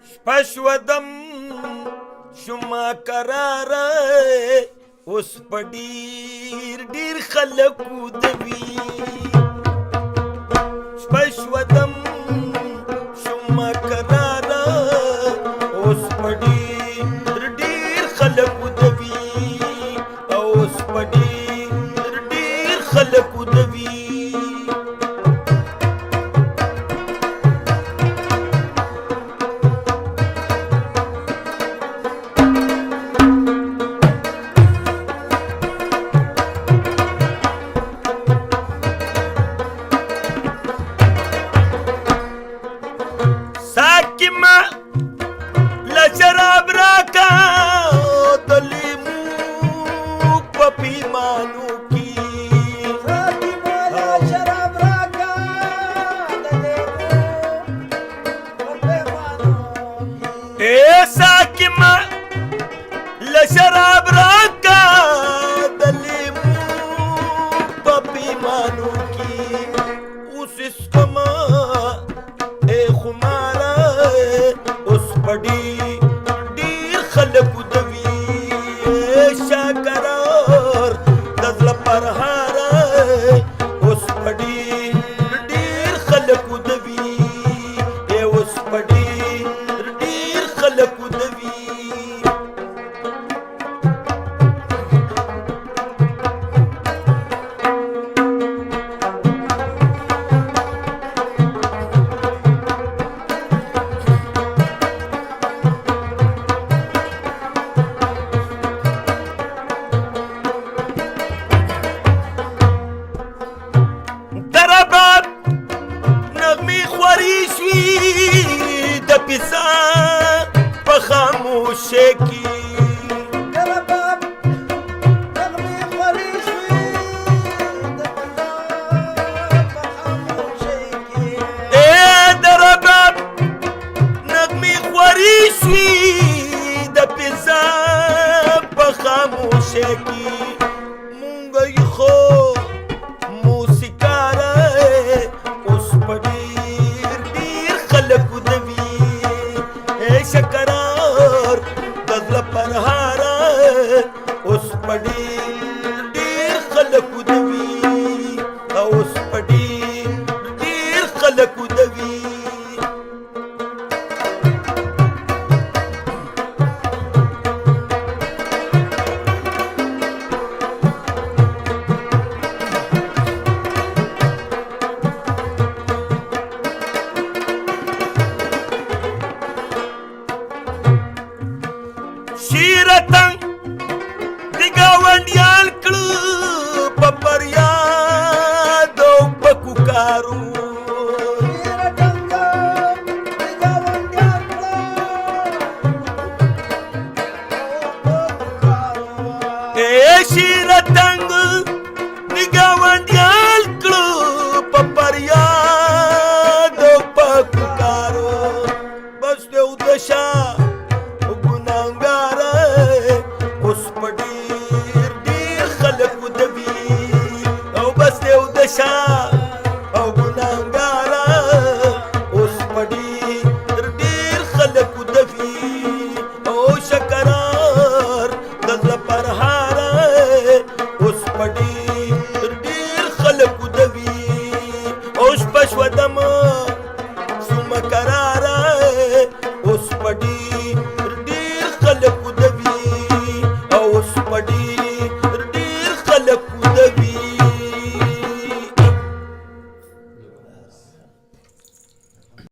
شپشودم شما قراره اوس په ډیر ډیر خلکو دوي شپشودم شما قراره اوس په ډیر ډیر خلکو دوي اوس په ډیر ډیر خلکو دوي ساکما لشراب راکا دلیمو پپی مانو کی ساکما لشراب راکا دلیمو پپی مانو کی اے ساکما لشراب راکا دلیمو پپی مانو کی اس اسکما خمارا اوس په ډیر خلکو دوي شاکرار د زړه پرهاره اوس په ډیر خلکو دوي اوس په ډیر خلکو دوي पिसा पखामोशे की درباب نغمه خوری شوی اے درباب نغمه خوری شوی د پیسا پخاموشے کی مونږ خو موسیقاره اوس په ډیر خلکو دوي شکر